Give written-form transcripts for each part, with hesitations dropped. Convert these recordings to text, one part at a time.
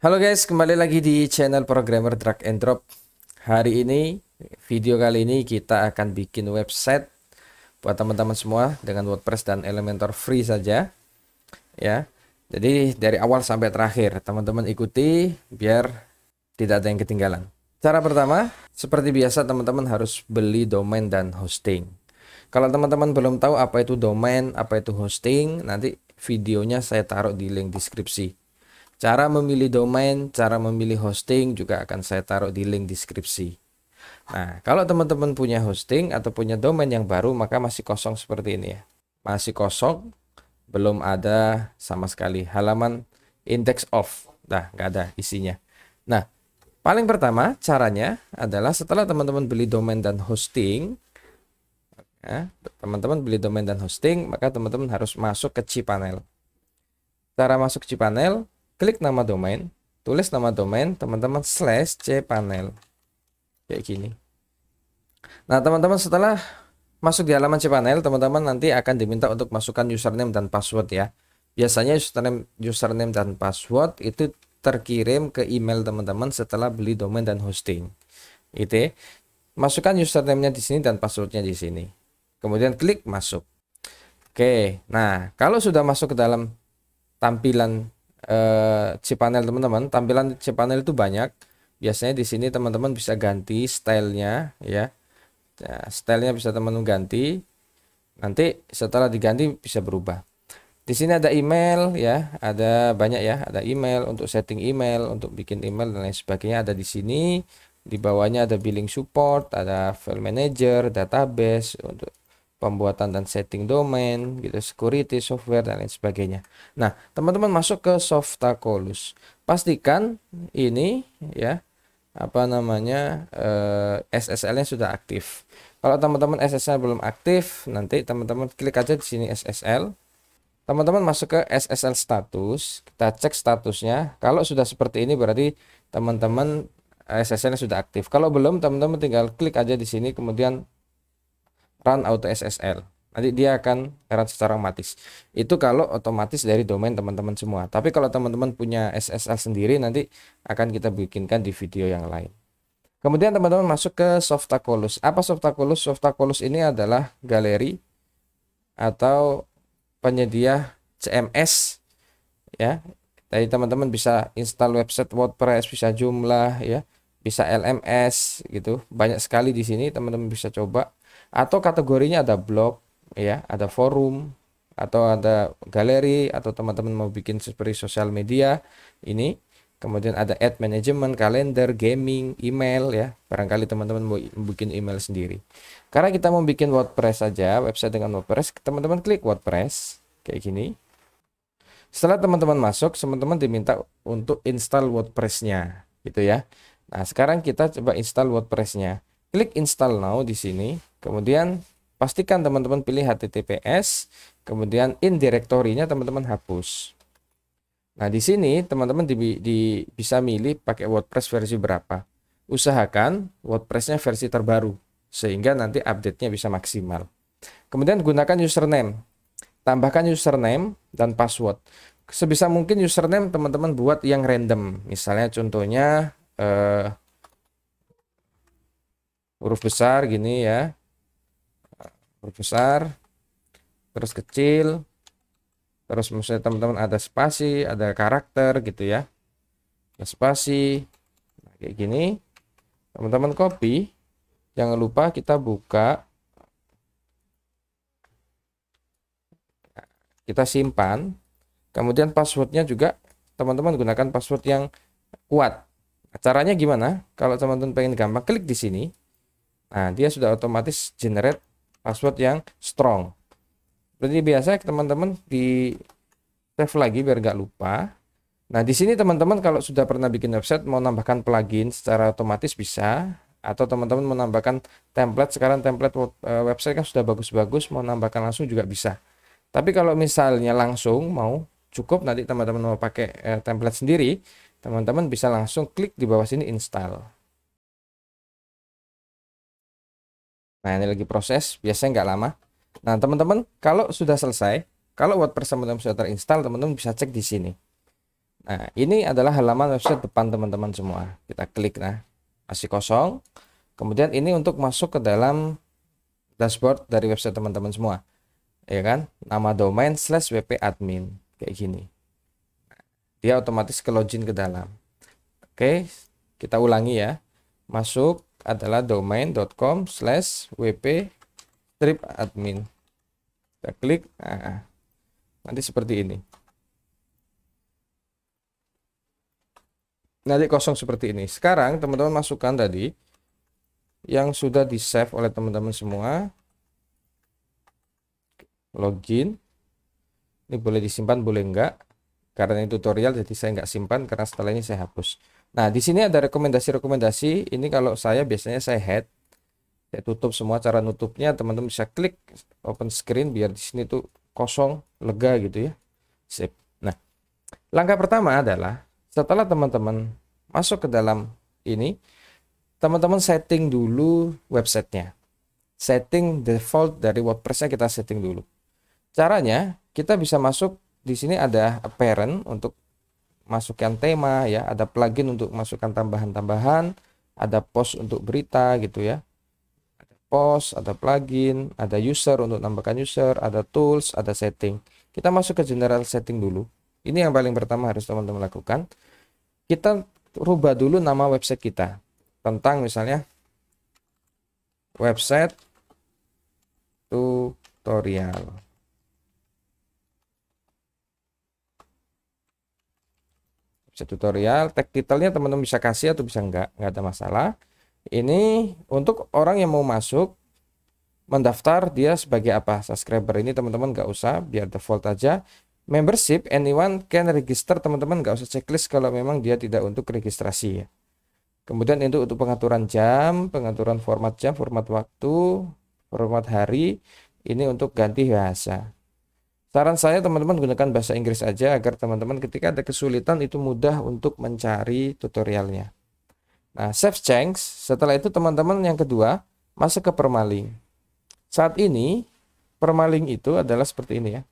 Halo guys, kembali lagi di channel programmer drag and drop. Hari ini, video kali ini kita akan bikin website buat teman-teman semua dengan WordPress dan Elementor free saja ya. Jadi dari awal sampai terakhir teman-teman ikuti biar tidak ada yang ketinggalan. Cara pertama, seperti biasa teman-teman harus beli domain dan hosting. Kalau teman-teman belum tahu apa itu domain, apa itu hosting, nanti videonya saya taruh di link deskripsi. Cara memilih domain, cara memilih hosting juga akan saya taruh di link deskripsi. Nah, kalau teman-teman punya hosting atau punya domain yang baru, maka masih kosong seperti ini ya. Masih kosong, belum ada sama sekali halaman index of. Nah, nggak ada isinya. Nah, paling pertama caranya adalah setelah teman-teman beli domain dan hosting, ya, teman-teman beli domain dan hosting, maka teman-teman harus masuk ke cPanel. Cara masuk ke cPanel, klik nama domain, tulis nama domain, teman-teman slash cPanel. Kayak gini. Nah, teman-teman setelah masuk di halaman cPanel, teman-teman nanti akan diminta untuk masukkan username dan password ya. Biasanya username dan password itu terkirim ke email teman-teman setelah beli domain dan hosting. Itu. Masukkan username-nya di sini dan passwordnya di sini. Kemudian klik masuk. Oke. Nah, kalau sudah masuk ke dalam tampilan cPanel teman-teman, tampilan cPanel itu banyak. Biasanya di sini teman-teman bisa ganti stylenya ya. Nah, stylenya bisa teman-teman ganti. Nanti setelah diganti bisa berubah. Di sini ada email ya, ada banyak ya, ada email untuk setting email, untuk bikin email dan lain sebagainya ada di sini. Di bawahnya ada billing support, ada file manager, database untuk pembuatan dan setting domain gitu, security, software dan lain sebagainya. Nah, teman-teman masuk ke Softaculous. Pastikan ini ya, apa namanya, SSL-nya sudah aktif. Kalau teman-teman SSL belum aktif, nanti teman-teman klik aja di sini SSL. Teman-teman masuk ke SSL status, kita cek statusnya. Kalau sudah seperti ini berarti teman-teman SSL-nya sudah aktif. Kalau belum, teman-teman tinggal klik aja di sini kemudian run auto SSL. Nanti dia akan run secara otomatis. Itu kalau otomatis dari domain teman-teman semua. Tapi kalau teman-teman punya SSL sendiri nanti akan kita bikinkan di video yang lain. Kemudian teman-teman masuk ke Softaculous. Apa Softaculous? Softaculous ini adalah galeri atau penyedia CMS ya. Jadi teman-teman bisa install website WordPress, bisa Joomla ya, bisa LMS gitu. Banyak sekali di sini teman-teman bisa coba. Atau kategorinya ada blog ya, ada forum, atau ada galeri, atau teman-teman mau bikin seperti sosial media ini. Kemudian ada ad management, kalender, gaming, email ya. Barangkali teman-teman mau bikin email sendiri. Karena kita mau bikin WordPress saja, website dengan WordPress, teman-teman klik WordPress kayak gini. Setelah teman-teman masuk, teman-teman diminta untuk install WordPress-nya gitu ya. Nah, sekarang kita coba install WordPress-nya. Klik install now di sini. Kemudian pastikan teman-teman pilih HTTPS, kemudian in directory-nya teman-teman hapus. Nah, di sini teman-teman bisa milih pakai WordPress versi berapa. Usahakan WordPress-nya versi terbaru sehingga nanti update-nya bisa maksimal. Kemudian gunakan username. Tambahkan username dan password. Sebisa mungkin username teman-teman buat yang random. Misalnya contohnya huruf besar gini ya. Huruf besar, terus kecil, terus misalnya teman-teman ada spasi, ada karakter gitu ya, ada spasi. Nah, kayak gini teman-teman copy, jangan lupa kita buka, kita simpan, kemudian passwordnya juga teman-teman gunakan password yang kuat. Nah, caranya gimana? Kalau teman-teman pengen gampang, klik di sini. Nah, dia sudah otomatis generate password yang strong. Berarti biasa teman-teman di save lagi biar nggak lupa. Nah, di sini teman-teman kalau sudah pernah bikin website mau nambahkan plugin secara otomatis bisa, atau teman-teman mau nambahkan template. Sekarang template website kan sudah bagus-bagus, mau nambahkan langsung juga bisa. Tapi kalau misalnya langsung mau cukup nanti teman-teman mau pakai template sendiri, teman-teman bisa langsung klik di bawah sini install. Nah, ini lagi proses, biasanya nggak lama. Nah, teman-teman, kalau sudah selesai, kalau WordPress teman-teman sudah terinstall, teman-teman bisa cek di sini. Nah, ini adalah halaman website depan teman-teman semua. Kita klik, nah, masih kosong. Kemudian ini untuk masuk ke dalam dashboard dari website teman-teman semua. Ya kan? Nama domain /wp admin. Kayak gini. Dia otomatis ke login ke dalam. Oke, kita ulangi ya. Masuk adalah domain.com/wp-admin. Kita klik, nah, nanti seperti ini. Nanti kosong seperti ini. Sekarang teman-teman masukkan tadi yang sudah di save oleh teman-teman semua. Login. Ini boleh disimpan, boleh enggak. Karena ini tutorial, jadi saya nggak simpan karena setelah ini saya hapus. Nah, di sini ada rekomendasi-rekomendasi. Ini kalau saya biasanya saya hide. Saya tutup semua. Cara nutupnya teman-teman bisa klik open screen biar di sini tuh kosong, lega gitu ya. Sip. Nah, langkah pertama adalah setelah teman-teman masuk ke dalam ini, teman-teman setting dulu websitenya. Setting default dari WordPress-nya kita setting dulu. Caranya kita bisa masuk di sini, ada apparent untuk masukkan tema ya, ada plugin untuk masukkan tambahan-tambahan, ada post untuk berita gitu ya. Ada post, ada plugin, ada user untuk tambahkan user, ada tools, ada setting. Kita masuk ke general setting dulu. Ini yang paling pertama harus teman-teman lakukan. Kita rubah dulu nama website kita. Tentang misalnya website tutorial. Tutorial, tag title-nya teman-teman bisa kasih atau bisa nggak ada masalah. Ini untuk orang yang mau masuk mendaftar, dia sebagai apa, subscriber. Ini teman-teman nggak usah, biar default aja. Membership, anyone can register, teman-teman nggak usah checklist kalau memang dia tidak untuk registrasi ya. Kemudian itu untuk pengaturan jam, pengaturan format jam, format waktu, format hari, ini untuk ganti bahasa. Saran saya teman-teman gunakan bahasa Inggris aja agar teman-teman ketika ada kesulitan itu mudah untuk mencari tutorialnya. Nah, save change. Setelah itu teman-teman yang kedua masuk ke permaling. Saat ini permaling itu adalah seperti ini ya.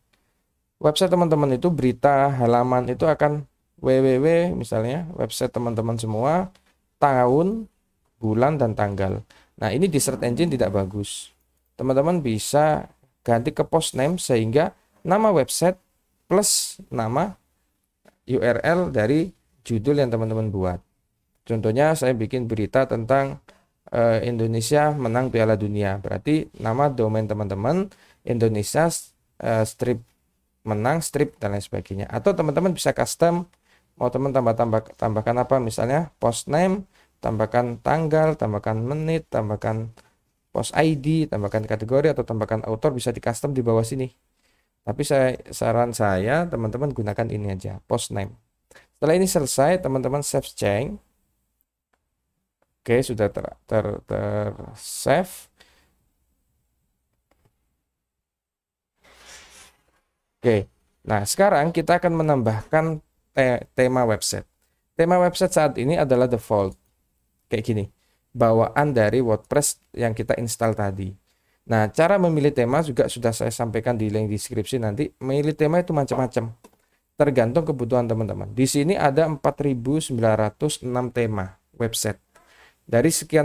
Website teman-teman itu berita halaman itu akan www misalnya website teman-teman semua, tahun, bulan dan tanggal. Nah, ini di search engine tidak bagus. Teman-teman bisa ganti ke post name sehingga nama website plus nama URL dari judul yang teman-teman buat. Contohnya saya bikin berita tentang Indonesia menang Piala Dunia. Berarti nama domain teman-teman Indonesia strip menang strip dan lain sebagainya. Atau teman-teman bisa custom, mau teman tambahkan apa, misalnya post name, tambahkan tanggal, tambahkan menit, tambahkan post ID, tambahkan kategori atau tambahkan author, bisa di custom di bawah sini. Tapi saran saya teman-teman gunakan ini aja, post name. Setelah ini selesai, teman-teman save change. Oke, sudah save. Oke, nah sekarang kita akan menambahkan tema website. Tema website saat ini adalah default, kayak gini, bawaan dari WordPress yang kita install tadi. Nah, cara memilih tema juga sudah saya sampaikan di link deskripsi nanti. Memilih tema itu macam-macam, tergantung kebutuhan teman-teman. Di sini ada 4.906 tema website. Dari sekian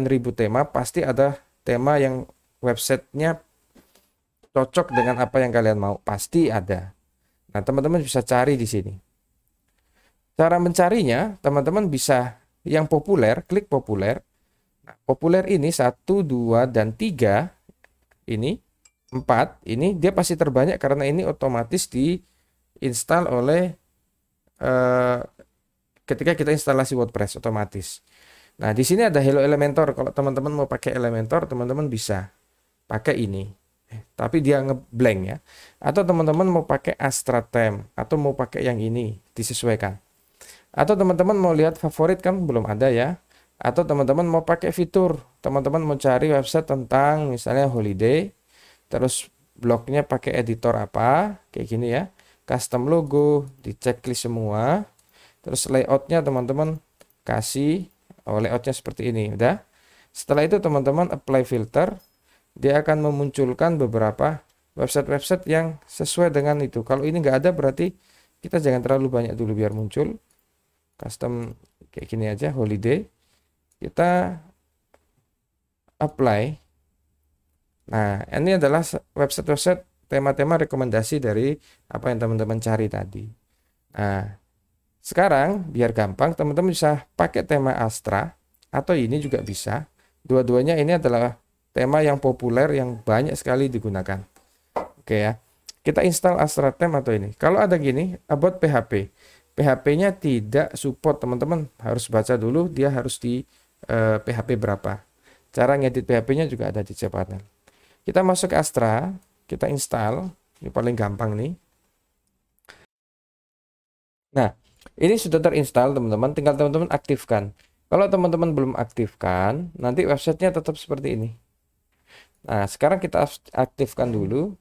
ribu tema, pasti ada tema yang websitenya cocok dengan apa yang kalian mau. Pasti ada. Nah, teman-teman bisa cari di sini. Cara mencarinya, teman-teman bisa yang populer, klik populer. Populer ini 1, 2, dan 3, ini 4, ini dia pasti terbanyak karena ini otomatis diinstal oleh ketika kita instalasi WordPress otomatis. Nah, di sini ada Hello Elementor. Kalau teman-teman mau pakai Elementor, teman-teman bisa pakai ini. Tapi dia ngeblank ya. Atau teman-teman mau pakai Astra Theme atau mau pakai yang ini, disesuaikan. Atau teman-teman mau lihat favorit, kan belum ada ya. Atau teman-teman mau pakai fitur, teman-teman mau cari website tentang misalnya holiday, terus blognya pakai editor apa, kayak gini ya, custom logo, di checklist semua, terus layoutnya teman-teman kasih, layoutnya seperti ini, udah. Setelah itu teman-teman apply filter, dia akan memunculkan beberapa website-website yang sesuai dengan itu. Kalau ini nggak ada berarti Kita jangan terlalu banyak dulu biar muncul. Custom kayak gini aja, holiday. Kita apply. Nah, ini adalah website-website tema-tema rekomendasi dari apa yang teman-teman cari tadi. Nah, sekarang biar gampang, teman-teman bisa pakai tema Astra atau ini juga bisa. Dua-duanya ini adalah tema yang populer yang banyak sekali digunakan. Oke ya. Kita install Astra Theme atau ini. Kalau ada gini, about PHP. PHP-nya tidak support, teman-teman. Harus baca dulu dia harus di PHP berapa. Cara ngedit PHP-nya juga ada di cPanel. Kita masuk ke Astra, kita install. Ini paling gampang nih. Nah, ini sudah terinstall, teman-teman. Tinggal teman-teman aktifkan. Kalau teman-teman belum aktifkan, nanti websitenya tetap seperti ini. Nah, sekarang kita aktifkan dulu.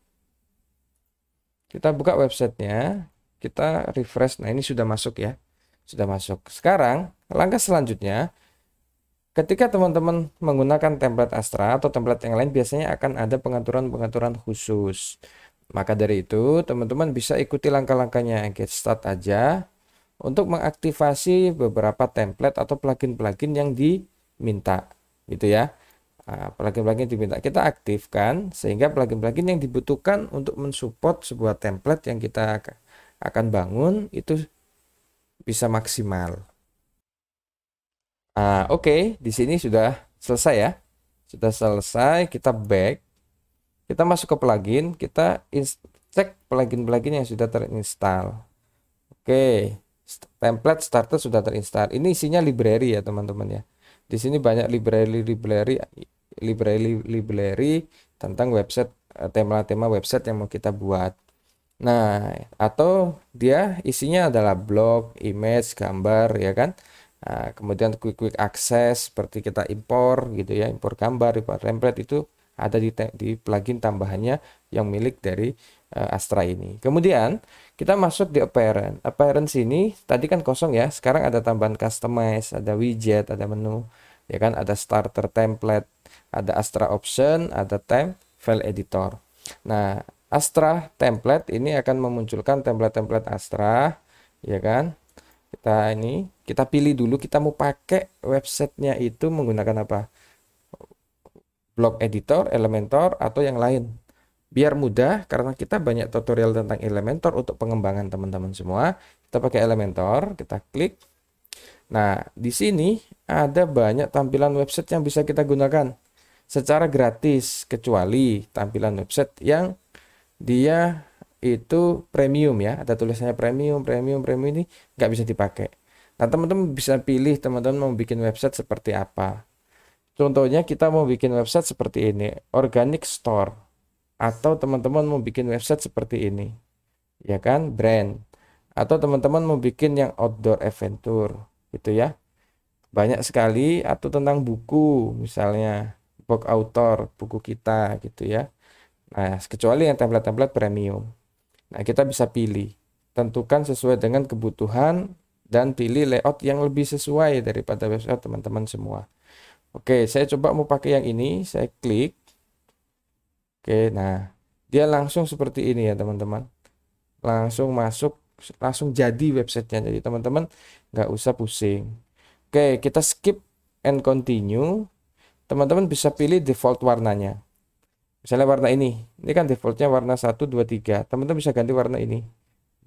Kita buka websitenya, kita refresh. Nah, ini sudah masuk ya. Sudah masuk. Sekarang, langkah selanjutnya, ketika teman-teman menggunakan template Astra atau template yang lain, biasanya akan ada pengaturan-pengaturan khusus. Maka dari itu, teman-teman bisa ikuti langkah-langkahnya. Get start aja untuk mengaktifasi beberapa template atau plugin-plugin yang diminta. Gitu ya. Plugin-plugin diminta kita aktifkan sehingga plugin-plugin yang dibutuhkan untuk mensupport sebuah template yang kita akan bangun itu bisa maksimal. Oke, di sini sudah selesai ya. Sudah selesai, kita back. Kita masuk ke plugin, kita cek plugin-plugin yang sudah terinstall. Oke, template starter sudah terinstall. Ini isinya library ya teman-teman ya. Di sini banyak library tentang website, tema-tema website yang mau kita buat. Nah, atau dia isinya adalah blog, image, gambar ya kan. Nah, kemudian quick access seperti kita impor gitu ya, impor gambar, impor template itu ada di plugin tambahannya yang milik dari Astra ini. Kemudian kita masuk di appearance. Appearance ini tadi kan kosong ya, sekarang ada tambahan customize, ada widget, ada menu ya kan, ada starter template, ada Astra option, ada time file editor. Nah, Astra template ini akan memunculkan template-template Astra ya kan. Kita pilih dulu kita mau pakai websitenya itu menggunakan apa, blog editor, Elementor atau yang lain. Biar mudah karena kita banyak tutorial tentang Elementor untuk pengembangan teman-teman semua. Kita pakai Elementor, kita klik. Nah, di sini ada banyak tampilan website yang bisa kita gunakan secara gratis, kecuali tampilan website yang dia itu premium ya. Ada tulisannya premium ini nggak bisa dipakai. Nah, teman-teman bisa pilih teman-teman mau bikin website seperti apa. Contohnya kita mau bikin website seperti ini, organic store. Atau teman-teman mau bikin website seperti ini, ya kan, brand. Atau teman-teman mau bikin yang outdoor adventure gitu ya. Banyak sekali, atau tentang buku misalnya book author, buku kita gitu ya. Nah, kecuali yang template-template premium. Nah, kita bisa pilih, tentukan sesuai dengan kebutuhan dan pilih layout yang lebih sesuai daripada website teman-teman semua. Oke, saya coba mau pakai yang ini, saya klik. Oke, nah dia langsung seperti ini ya teman-teman. Langsung masuk, langsung jadi websitenya. Jadi teman-teman nggak usah pusing. Oke, kita skip and continue. Teman-teman bisa pilih default warnanya. Misalnya warna ini. Ini kan defaultnya warna 1, 2, 3. Teman-teman bisa ganti warna ini.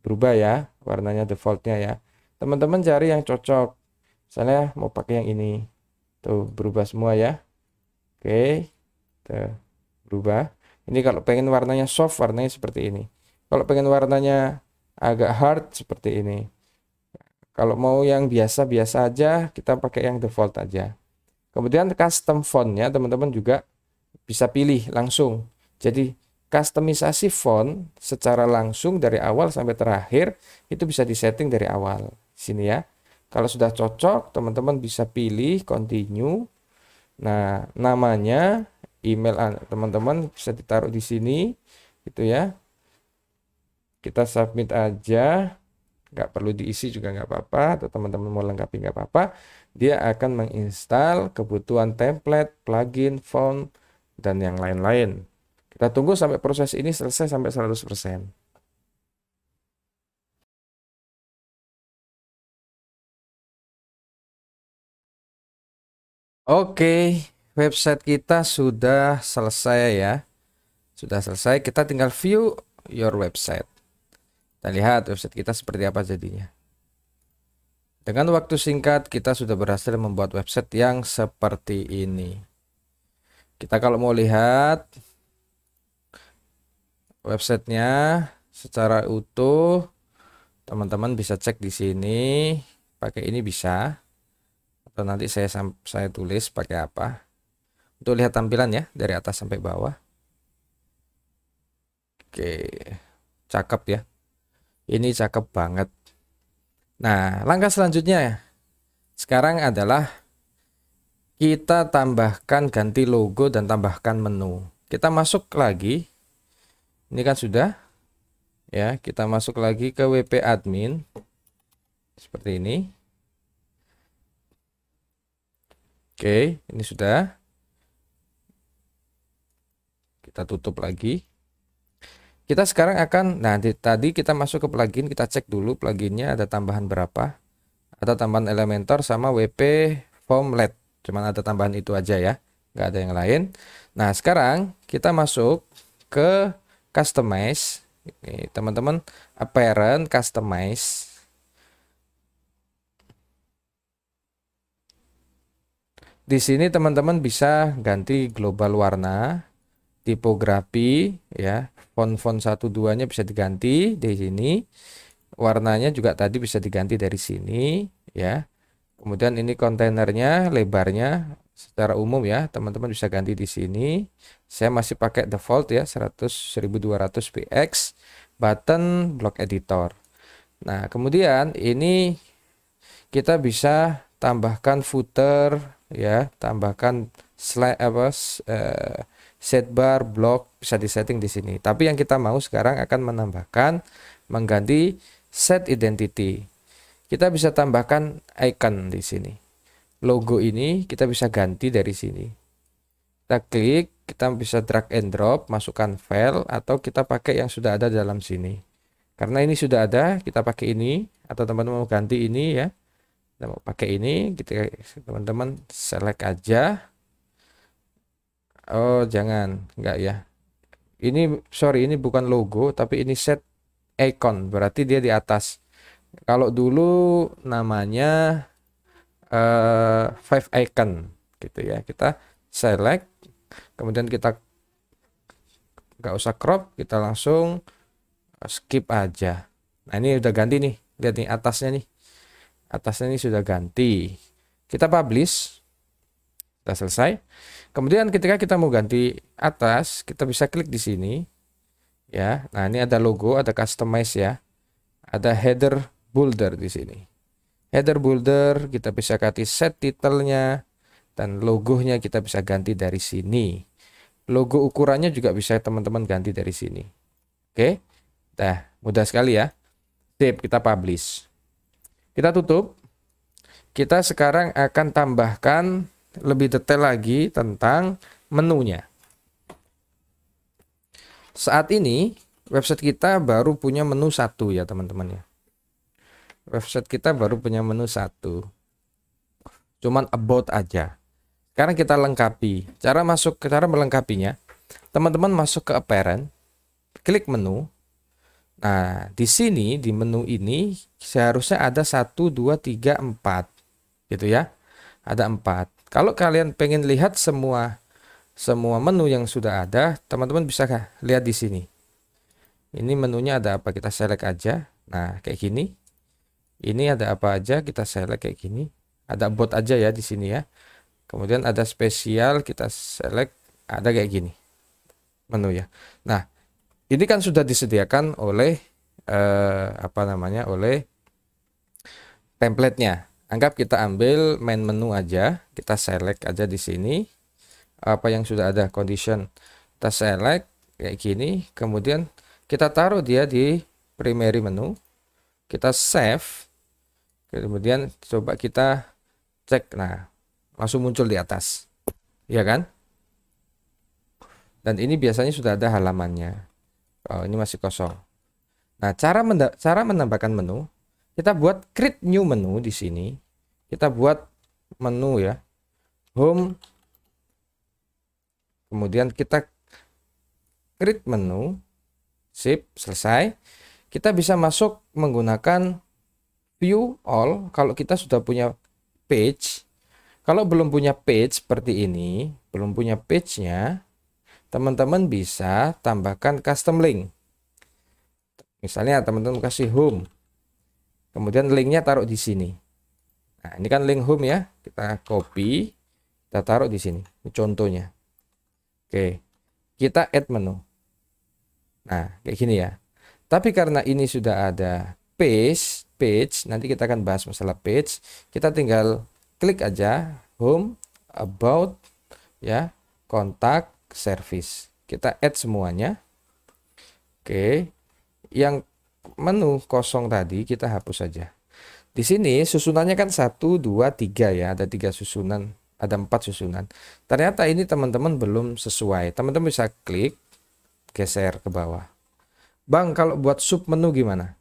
Berubah ya, warnanya defaultnya ya. Teman-teman cari yang cocok. Misalnya mau pakai yang ini. Tuh, berubah semua ya. Oke. Tuh, berubah. Ini kalau pengen warnanya soft, warnanya seperti ini. Kalau pengen warnanya agak hard, seperti ini. Kalau mau yang biasa-biasa aja, kita pakai yang default aja. Kemudian custom fontnya, teman-teman juga bisa pilih langsung. Jadi, customisasi font secara langsung dari awal sampai terakhir, itu bisa disetting dari awal. Sini ya. Kalau sudah cocok, teman-teman bisa pilih continue. Nah, namanya, email teman-teman bisa ditaruh di sini gitu ya. Kita submit aja, nggak perlu diisi juga nggak apa-apa, atau teman-teman mau lengkapi nggak apa-apa. Dia akan menginstal kebutuhan template, plugin, font, dan yang lain-lain. Kita tunggu sampai proses ini selesai sampai 100%. Oke, website kita sudah selesai ya. Sudah selesai, kita tinggal view your website. Kita lihat website kita seperti apa jadinya. Dengan waktu singkat, kita sudah berhasil membuat website yang seperti ini. Kita kalau mau lihat websitenya secara utuh, teman-teman bisa cek di sini. Pakai ini bisa. Atau nanti saya tulis pakai apa. Untuk lihat tampilan ya, dari atas sampai bawah. Oke, cakep ya. Ini cakep banget. Nah, langkah selanjutnya sekarang adalah kita tambahkan, ganti logo dan tambahkan menu. Kita masuk lagi. Ini kan sudah ya, kita masuk lagi ke WP admin seperti ini. Oke, ini sudah. Kita tutup lagi. Kita sekarang akan, nah tadi kita masuk ke plugin, kita cek dulu pluginnya ada tambahan berapa. Ada tambahan Elementor sama WP Formlet. Cuman ada tambahan itu aja ya, nggak ada yang lain. Nah sekarang kita masuk ke Customize. Ini teman-teman, Apparent Customize. Di sini teman-teman bisa ganti global warna, tipografi ya, font-font 1-2-nya bisa diganti di sini. Warnanya juga tadi bisa diganti dari sini ya. Kemudian ini kontainernya, lebarnya secara umum ya, teman-teman bisa ganti di sini. Saya masih pakai default ya, 1200 px, button block editor. Nah, kemudian ini kita bisa tambahkan footer ya, tambahkan slide sidebar, block bisa disetting di sini. Tapi yang kita mau sekarang akan menambahkan, mengganti set identity. Kita bisa tambahkan icon di sini. Logo ini kita bisa ganti dari sini. Kita klik, kita bisa drag and drop, masukkan file, atau kita pakai yang sudah ada dalam sini. Karena ini sudah ada, kita pakai ini, atau teman-teman mau ganti ini ya. Kita mau pakai ini, teman-teman select aja. Oh, jangan, enggak ya. Ini sorry, ini bukan logo, tapi ini set icon, berarti dia di atas. Kalau dulu namanya five icon gitu ya. Kita select, kemudian kita nggak usah crop, kita langsung skip aja. Nah, ini udah ganti nih. Lihat nih atasnya nih. Atasnya ini sudah ganti. Kita publish. Sudah selesai. Kemudian ketika kita mau ganti atas, kita bisa klik di sini. Ya. Nah, ini ada logo, ada customize ya. Ada header boulder di sini. Header boulder kita bisa ganti set title-nya dan logonya kita bisa ganti dari sini. Logo ukurannya juga bisa teman-teman ganti dari sini. Oke. Nah, mudah sekali ya. Sip, kita publish. Kita tutup. Kita sekarang akan tambahkan lebih detail lagi tentang menunya. Saat ini website kita baru punya menu 1 ya teman-teman ya. Website kita baru punya menu 1. Cuman about aja. Sekarang kita lengkapi. Cara melengkapinya, teman-teman masuk ke apparent, klik menu. Nah, di sini di menu ini seharusnya ada 1 2 3 4 gitu ya. Ada 4. Kalau kalian pengen lihat semua menu yang sudah ada, teman-teman bisa lihat di sini. Ini menunya ada apa? Kita select aja. Nah, kayak gini. Ini ada apa aja? Kita select kayak gini. Ada bot aja ya di sini ya. Kemudian ada spesial, kita select, ada kayak gini menu ya. Nah, ini kan sudah disediakan oleh oleh templatenya. Anggap kita ambil main menu aja, kita select aja di sini apa yang sudah ada, condition kita select kayak gini, kemudian kita taruh dia di primary menu, kita save, kemudian coba kita cek, nah langsung muncul di atas ya kan, dan ini biasanya sudah ada halamannya. Oh, ini masih kosong. Nah, cara menambahkan menu, kita buat create new menu di sini. Kita buat menu ya. home, kemudian kita create menu, sip, selesai. Kita bisa masuk menggunakan view all kalau kita sudah punya page. Kalau belum punya page seperti ini, belum punya page-nya, teman-teman bisa tambahkan custom link. Misalnya teman-teman kasih home, kemudian linknya taruh di sini. Nah, ini kan link home ya, kita copy, kita taruh di sini. Ini contohnya. Oke, kita add menu. Nah, kayak gini ya. Tapi karena ini sudah ada page, nanti kita akan bahas masalah page. Kita tinggal klik aja home, about, ya, kontak, service. Kita add semuanya. Oke, yang menu kosong tadi kita hapus saja. Di sini susunannya kan 1, 2, 3 ya, ada 3 susunan, ada 4 susunan. Ternyata ini teman-teman belum sesuai. Teman-teman bisa klik, geser ke bawah. Bang, kalau buat sub menu gimana?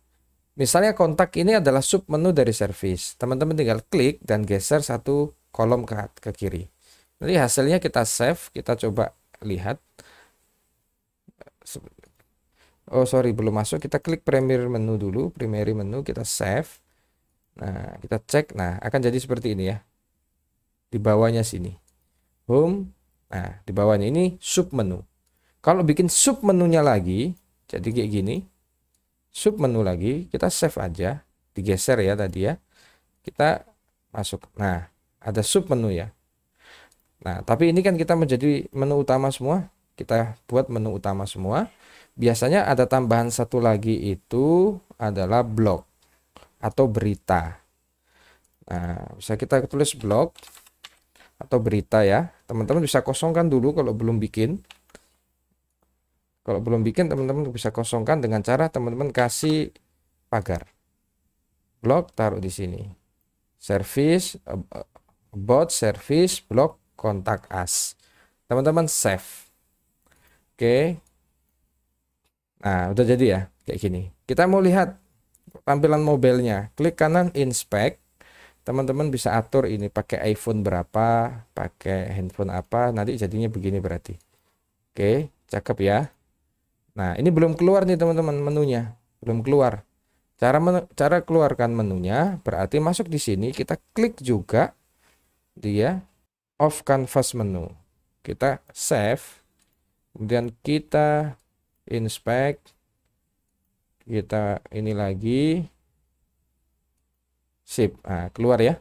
Misalnya kontak ini adalah sub menu dari service. Teman-teman tinggal klik dan geser satu kolom ke kiri. Nanti hasilnya kita save, kita coba lihat. Oh sorry, belum masuk. Kita klik primary menu dulu, primary menu, kita save. Nah, kita cek. Nah, akan jadi seperti ini ya. Di bawahnya sini. Home. Nah, di bawahnya ini sub menu. Kalau bikin sub menunya lagi, jadi kayak gini, sub menu lagi, kita save aja, digeser ya tadi ya, kita masuk. Nah, ada sub menu ya. Nah, tapi ini kan kita menjadi menu utama semua, kita buat menu utama semua. Biasanya ada tambahan satu lagi, itu adalah blog atau berita. Nah, bisa kita tulis blog atau berita ya. Teman-teman bisa kosongkan dulu kalau belum bikin. Kalau belum bikin, teman-teman bisa kosongkan dengan cara teman-teman kasih pagar. Blog taruh di sini. Service, about, service, blog, kontak us. Teman-teman save. Oke. Nah, udah jadi ya, kayak gini. Kita mau lihat tampilan mobilnya. Klik kanan inspect. Teman-teman bisa atur ini pakai iPhone berapa, pakai handphone apa, nanti jadinya begini berarti. Oke, cakep ya. Nah, ini belum keluar nih teman-teman menunya, belum keluar. Cara keluarkan menunya berarti masuk di sini, kita klik juga dia off canvas menu. Kita save, kemudian kita inspect, kita ini lagi, sip. Nah, keluar ya.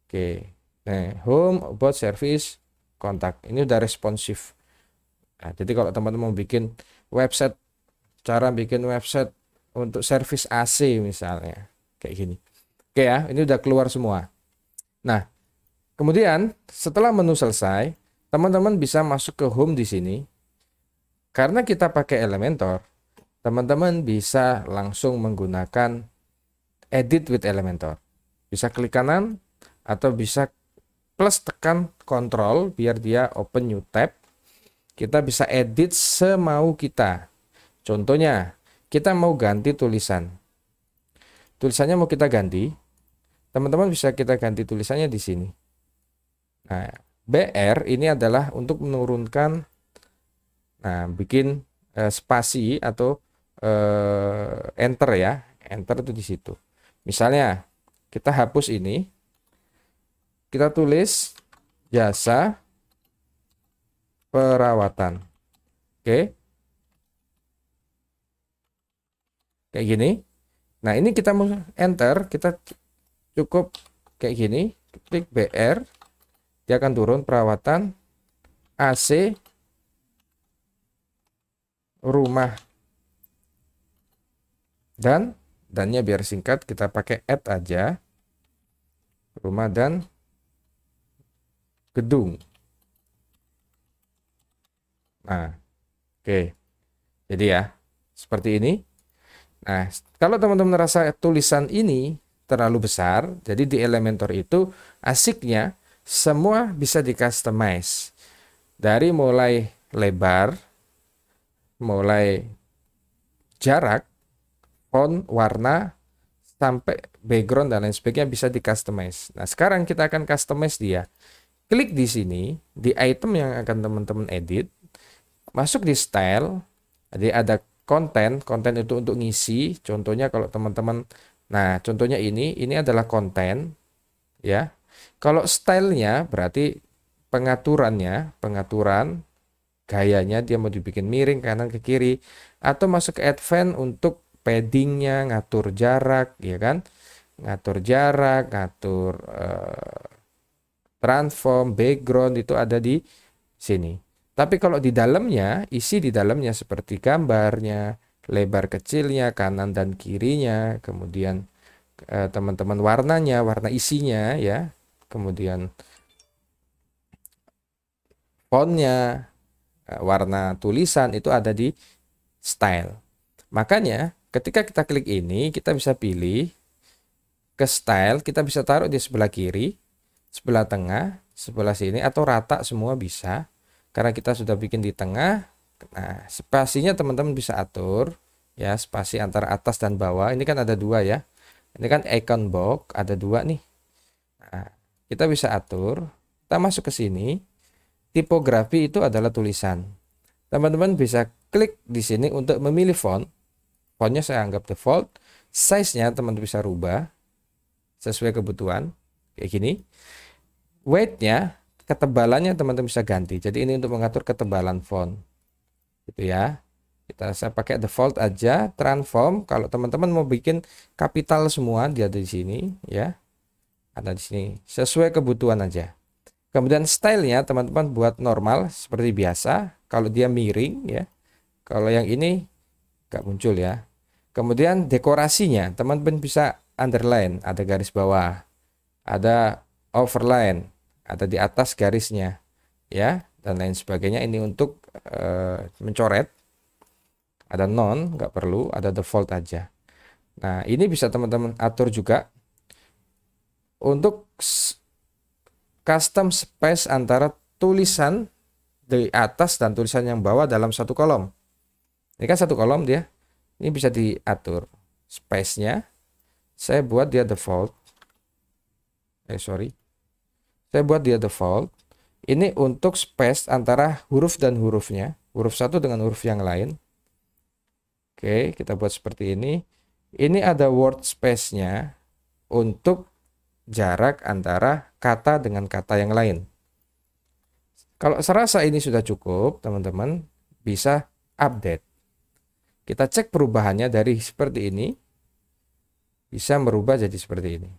Oke. Nah, home, about, service, kontak. Ini udah responsif. Nah, jadi kalau teman-teman mau bikin website, cara bikin website untuk servis AC misalnya, kayak gini. Oke ya, ini udah keluar semua. Nah, kemudian setelah menu selesai, teman-teman bisa masuk ke home di sini. Karena kita pakai Elementor, teman-teman bisa langsung menggunakan edit with Elementor. Bisa klik kanan atau bisa plus tekan Ctrl biar dia open new tab. Kita bisa edit semau kita. Contohnya, kita mau ganti tulisan. Tulisannya mau kita ganti. Teman-teman bisa kita ganti tulisannya di sini. Nah, BR ini adalah untuk menurunkan, nah, bikin spasi atau enter ya. Enter itu di situ. Misalnya, kita hapus ini. Kita tulis jasa perawatan. Oke. Kayak gini. Nah, ini kita mau enter, kita cukup kayak gini, klik BR, dia akan turun perawatan AC rumah. Dannya biar singkat kita pakai add aja. Rumah dan gedung. Nah, oke. Jadi ya, seperti ini. Nah, kalau teman-teman merasa tulisan ini terlalu besar, jadi di Elementor itu asiknya semua bisa di-customize. Dari mulai lebar, mulai jarak, font, warna, sampai background dan lain sebagainya bisa di-customize. Nah, sekarang kita akan customize dia. klik di sini, di item yang akan teman-teman edit, masuk di style, jadi ada konten itu untuk ngisi, contohnya kalau teman-teman, nah contohnya ini adalah konten, ya. Kalau stylenya berarti pengaturan gayanya dia mau dibikin miring kanan ke kiri, atau masuk ke advance untuk paddingnya, ngatur jarak, ya kan, ngatur jarak, ngatur transform, background, itu ada di sini. Tapi kalau di dalamnya, isi di dalamnya seperti gambarnya, lebar kecilnya, kanan dan kirinya, kemudian teman-teman warnanya, warna isinya ya, kemudian fontnya, warna tulisan itu ada di style. Makanya ketika kita klik ini, kita bisa pilih ke style, kita bisa taruh di sebelah kiri, sebelah tengah, sebelah sini, atau rata semua bisa. Karena kita sudah bikin di tengah. Nah, spasinya teman-teman bisa atur ya, spasi antara atas dan bawah. Ini kan ada dua ya. Ini kan icon box, ada dua nih. Nah, kita bisa atur. Kita masuk ke sini. Tipografi itu adalah tulisan. Teman-teman bisa klik di sini untuk memilih font. Fontnya saya anggap default. Size-nya teman-teman bisa rubah sesuai kebutuhan. Kayak gini. Weight-nya, ketebalannya teman-teman bisa ganti. Jadi ini untuk mengatur ketebalan font. Gitu ya. Saya pakai default aja, transform. Kalau teman-teman mau bikin kapital semua, dia ada di sini ya. Ada di sini. Sesuai kebutuhan aja. Kemudian stylenya teman-teman buat normal seperti biasa. Kalau dia miring ya. Kalau yang ini nggak muncul ya. Kemudian dekorasinya teman-teman bisa underline, ada garis bawah, ada overline, ada di atas garisnya ya, dan lain sebagainya. Ini untuk mencoret. Ada non, nggak perlu, ada default aja. Nah, ini bisa teman-teman atur juga untuk custom space antara tulisan di atas dan tulisan yang bawah dalam satu kolom. Ini kan satu kolom dia. Ini bisa diatur space-nya. Saya buat dia default. Saya buat dia default. Ini untuk space antara huruf dan hurufnya. Huruf satu dengan huruf yang lain. Oke, kita buat seperti ini. Ini ada word space-nya untuk jarak antara kata dengan kata yang lain. Kalau serasa ini sudah cukup, teman-teman bisa update. Kita cek perubahannya dari seperti ini. Bisa merubah jadi seperti ini.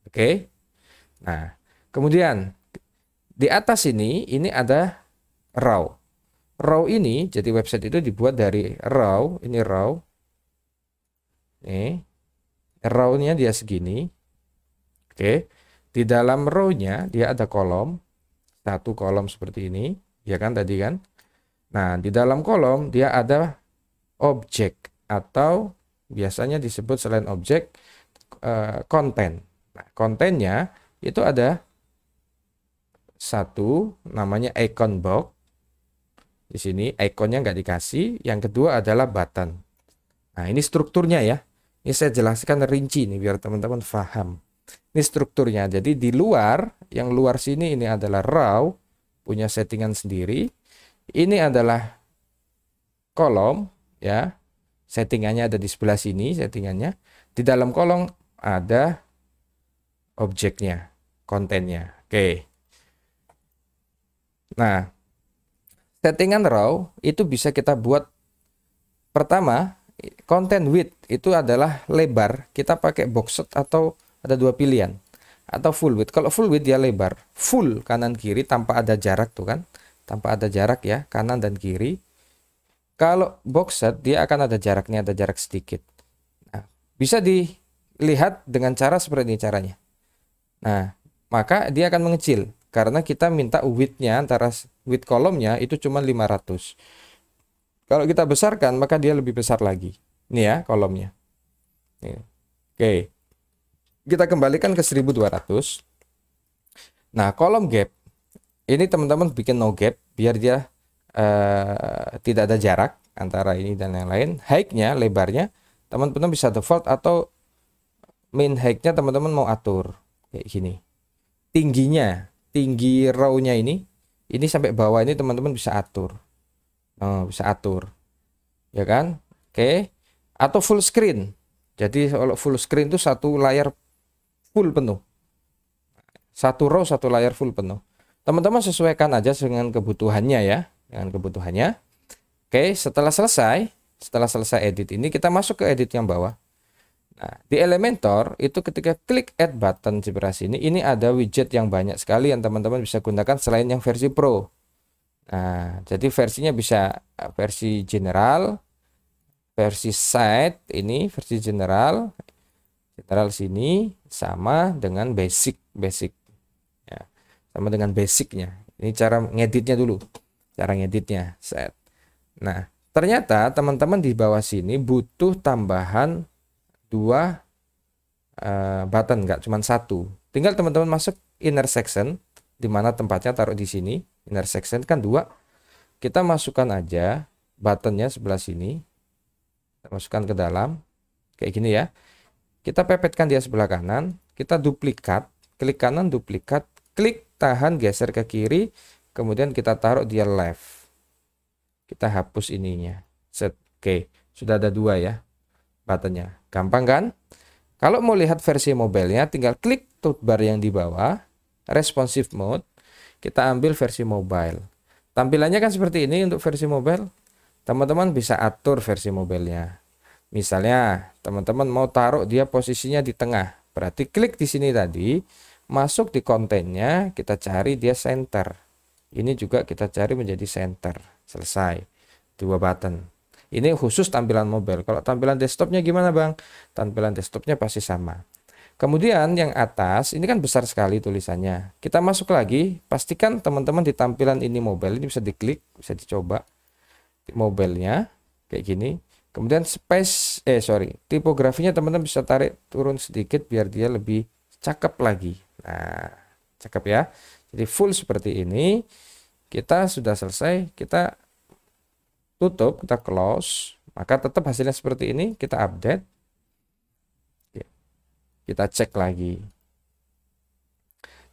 Oke. Nah, kemudian di atas ini ada raw. Raw ini, jadi website itu dibuat dari raw. Ini raw. Nih. Raw-nya dia segini. Oke. Di dalam raw-nya dia ada kolom. Satu kolom seperti ini. Ya kan tadi kan. Nah, di dalam kolom dia ada objek. Atau biasanya disebut selain objek, konten. Nah, kontennya itu ada satu namanya icon box. Di sini ikonnya nggak dikasih. Yang kedua adalah button. Nah, ini strukturnya ya. Ini saya jelaskan rinci nih biar teman-teman paham. Ini strukturnya. Jadi di luar, yang luar sini ini adalah raw, punya settingan sendiri. Ini adalah kolom ya. Settingannya ada di sebelah sini settingannya. Di dalam kolom ada objeknya, kontennya. Oke. Nah, settingan raw itu bisa kita buat. Pertama, content width itu adalah lebar. Kita pakai box shot atau ada dua pilihan. Atau full width. Kalau full width dia lebar. Full kanan kiri tanpa ada jarak tuh kan. Tanpa ada jarak ya, kanan dan kiri. Kalau box shot dia akan ada jaraknya, ada jarak sedikit. Nah, bisa dilihat dengan cara seperti ini caranya. Nah, maka dia akan mengecil. Karena kita minta width-nya antara width kolomnya itu cuma 500. Kalau kita besarkan maka dia lebih besar lagi. Ini ya kolomnya. Ini. Oke. Kita kembalikan ke 1200. Nah, kolom gap. Ini teman-teman bikin no gap biar dia tidak ada jarak antara ini dan yang lain. Height-nya, lebarnya teman-teman bisa default atau min height-nya teman-teman mau atur kayak gini. Tingginya tinggi row-nya ini sampai bawah ini teman-teman bisa atur. Bisa atur. Ya kan? Oke. Atau full screen. Jadi kalau full screen itu satu layar full penuh. Satu row satu layar full penuh. Teman-teman sesuaikan aja dengan kebutuhannya ya, dengan kebutuhannya. Oke, setelah selesai edit ini kita masuk ke edit yang bawah. Nah, di Elementor itu ketika klik add button sebelah sini, ini ada widget yang banyak sekali yang teman-teman bisa gunakan selain yang versi Pro. Nah, jadi versinya bisa versi general, versi site ini versi general sini sama dengan basic ya, sama dengan basicnya. Ini cara ngeditnya dulu, cara ngeditnya set. Nah, ternyata teman-teman di bawah sini butuh tambahan 2 button, nggak cuma 1. Tinggal teman-teman masuk inner section, di mana tempatnya taruh di sini. Inner section kan 2, kita masukkan aja buttonnya sebelah sini, kita masukkan ke dalam kayak gini ya. Kita pepetkan dia sebelah kanan, kita duplikat, klik kanan duplikat, klik tahan geser ke kiri, kemudian kita taruh dia left. Kita hapus ininya. Set. Oke, sudah ada 2 ya buttonnya. Gampang kan? Kalau mau lihat versi mobile-nya, tinggal klik toolbar yang di bawah, responsive mode, kita ambil versi mobile. Tampilannya kan seperti ini untuk versi mobile. Teman-teman bisa atur versi mobile-nya. Misalnya, teman-teman mau taruh dia posisinya di tengah. Berarti klik di sini tadi, masuk di kontennya, kita cari dia center. Ini juga kita cari menjadi center. Selesai. 2 button. Ini khusus tampilan mobile. Kalau tampilan desktopnya gimana Bang? Tampilan desktopnya pasti sama. Kemudian yang atas, ini kan besar sekali tulisannya. Kita masuk lagi, pastikan teman-teman di tampilan ini mobile, ini bisa diklik, bisa dicoba. Di mobile-nya, kayak gini. Kemudian tipografinya teman-teman bisa tarik turun sedikit biar dia lebih cakep lagi. Nah, cakep ya. Jadi full seperti ini. Kita sudah selesai, kita tutup, kita close, maka tetap hasilnya seperti ini. Kita update, kita cek lagi,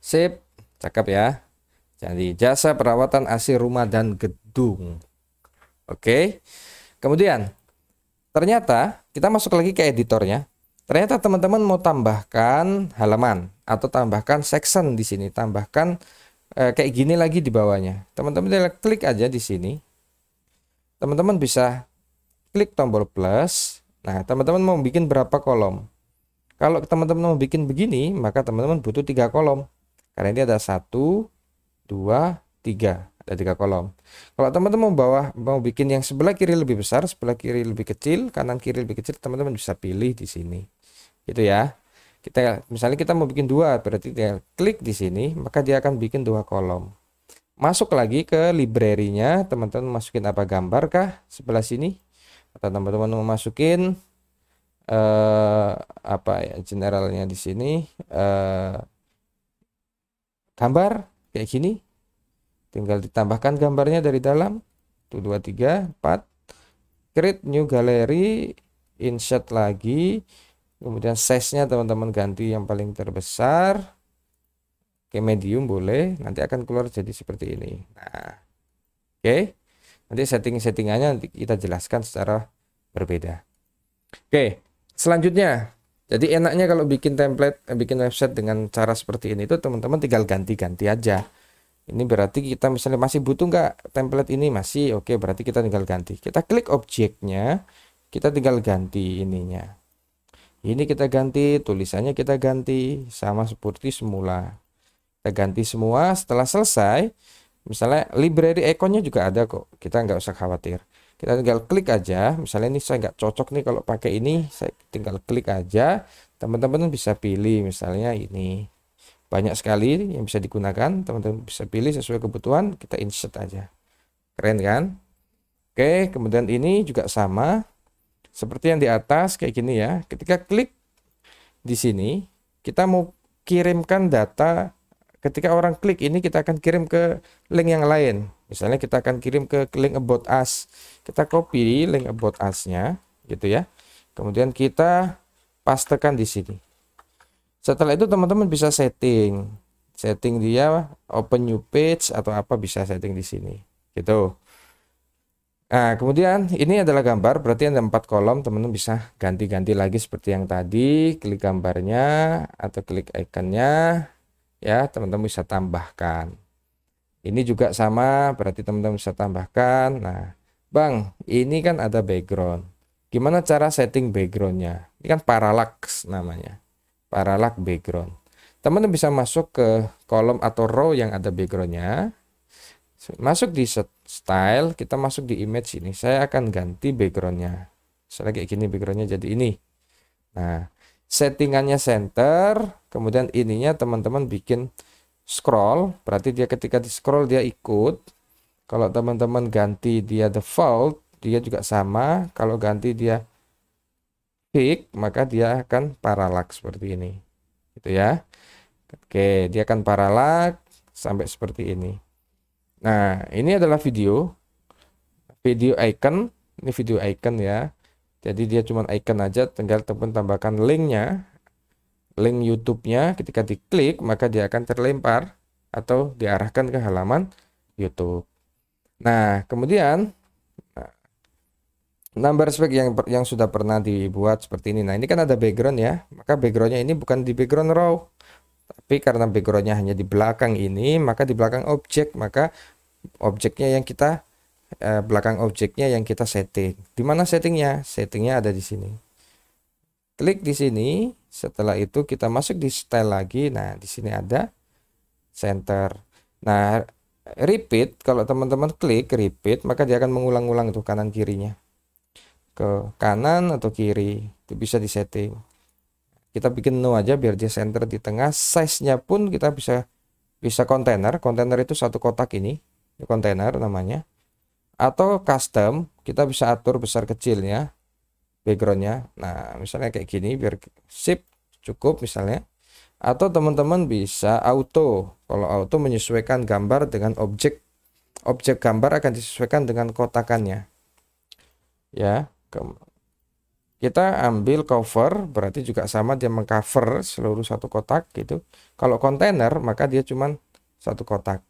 sip, cakep ya. Jadi jasa perawatan AC rumah dan gedung. Oke, kemudian ternyata kita masuk lagi ke editornya. Ternyata teman-teman mau tambahkan halaman atau tambahkan section di sini, tambahkan kayak gini lagi di bawahnya. Teman-teman klik aja di sini. Teman-teman bisa klik tombol plus. Nah, teman-teman mau bikin berapa kolom? Kalau teman-teman mau bikin begini, maka teman-teman butuh 3 kolom. Karena ini ada 1, 2, 3. Ada 3 kolom. Kalau teman-teman mau bikin yang sebelah kiri lebih besar, sebelah kiri lebih kecil, kanan kiri lebih kecil, teman-teman bisa pilih di sini. Gitu ya. Misalnya kita mau bikin 2, berarti dia klik di sini, maka dia akan bikin 2 kolom. Masuk lagi ke library-nya, teman-teman masukin apa, gambar kah sebelah sini, atau teman-teman mau masukin apa ya, generalnya di sini gambar kayak gini, tinggal ditambahkan gambarnya dari dalam. 1 2 3 4, create new gallery, insert lagi, kemudian size-nya teman-teman ganti yang paling terbesar. Oke, medium boleh, nanti akan keluar jadi seperti ini. Nah, oke, nanti settingannya nanti kita jelaskan secara berbeda. Oke, selanjutnya, jadi enaknya kalau bikin template, bikin website dengan cara seperti ini itu teman-teman tinggal ganti-ganti aja. Ini berarti kita misalnya masih butuh nggak template ini, masih, oke, berarti kita tinggal ganti. Kita klik objeknya, kita tinggal ganti ininya. Ini kita ganti, tulisannya kita ganti sama seperti semula. Kita ganti semua. Setelah selesai, misalnya library ikonnya juga ada kok, kita nggak usah khawatir. Kita tinggal klik aja. Misalnya ini saya nggak cocok nih kalau pakai ini, saya tinggal klik aja. Teman-teman bisa pilih, misalnya ini banyak sekali yang bisa digunakan, teman-teman bisa pilih sesuai kebutuhan, kita insert aja. Keren kan? Oke, kemudian ini juga sama seperti yang di atas kayak gini ya. Ketika klik di sini, kita mau kirimkan data. Ketika orang klik ini, kita akan kirim ke link yang lain. Misalnya kita akan kirim ke link about us. Kita copy link about us-nya gitu ya. Kemudian kita pastekan di sini. Setelah itu teman-teman bisa setting. setting dia open new page atau apa bisa setting di sini gitu. Nah, kemudian ini adalah gambar, berarti ada 4 kolom, teman-teman bisa ganti-ganti lagi seperti yang tadi, klik gambarnya atau klik ikonnya, ya teman-teman bisa tambahkan. Ini juga sama, berarti teman-teman bisa tambahkan. Nah, Bang, ini kan ada background. Gimana cara setting backgroundnya? Ini kan parallax namanya, parallax background. Teman-teman bisa masuk ke kolom atau row yang ada backgroundnya. Masuk di style, kita masuk di image ini. Saya akan ganti backgroundnya. Misalnya kayak gini, backgroundnya jadi ini. Nah, settingannya center, kemudian ininya teman-teman bikin scroll, berarti dia ketika di scroll dia ikut. Kalau teman-teman ganti dia default, dia juga sama. Kalau ganti dia pick, maka dia akan parallax seperti ini. Gitu ya. Oke, dia akan parallax sampai seperti ini. Nah, ini adalah video icon. Ini video icon ya. Jadi dia cuma icon aja, tinggal teman tambahkan linknya, link YouTube-nya. Ketika diklik, maka dia akan terlempar atau diarahkan ke halaman YouTube. Nah, kemudian number spek yang sudah pernah dibuat seperti ini. Nah, ini kan ada background ya. Maka backgroundnya ini bukan di background row, tapi karena backgroundnya hanya di belakang ini, maka di belakang objek, maka objeknya yang kita belakang objeknya yang kita setting. Di mana settingnya? Settingnya ada di sini. Klik di sini. Setelah itu kita masuk di style lagi. Nah, di sini ada center. Nah, repeat. Kalau teman-teman klik repeat, maka dia akan mengulang-ulang itu kanan kirinya. Ke kanan atau kiri itu bisa disetting. Kita bikin no aja biar dia center di tengah. Size-nya pun kita bisa kontainer. Kontainer itu satu kotak ini kontainer namanya. Atau custom, kita bisa atur besar kecilnya backgroundnya. Nah, misalnya kayak gini biar sip cukup misalnya. Atau teman-teman bisa auto. Kalau auto menyesuaikan gambar dengan objek gambar akan disesuaikan dengan kotakannya. Ya, kita ambil cover, berarti juga sama, dia mengcover seluruh satu kotak gitu. Kalau kontainer maka dia cuma satu kotak.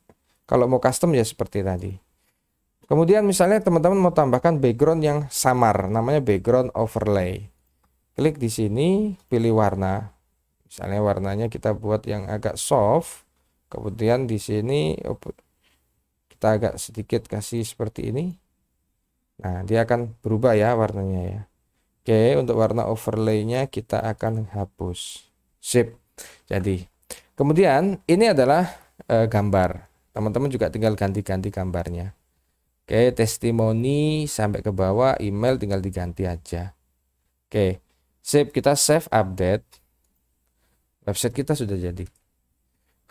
Kalau mau custom ya seperti tadi. Kemudian misalnya teman-teman mau tambahkan background yang samar, namanya background overlay. Klik di sini, pilih warna. Misalnya warnanya kita buat yang agak soft. Kemudian di sini kita agak sedikit kasih seperti ini. Nah, dia akan berubah ya warnanya ya. Oke, untuk warna overlay-nya kita akan hapus. Sip. Jadi, kemudian ini adalah gambar. Teman-teman juga tinggal ganti-ganti gambarnya. Oke, testimoni sampai ke bawah, email tinggal diganti aja. Oke, sip, kita save update. Website kita sudah jadi.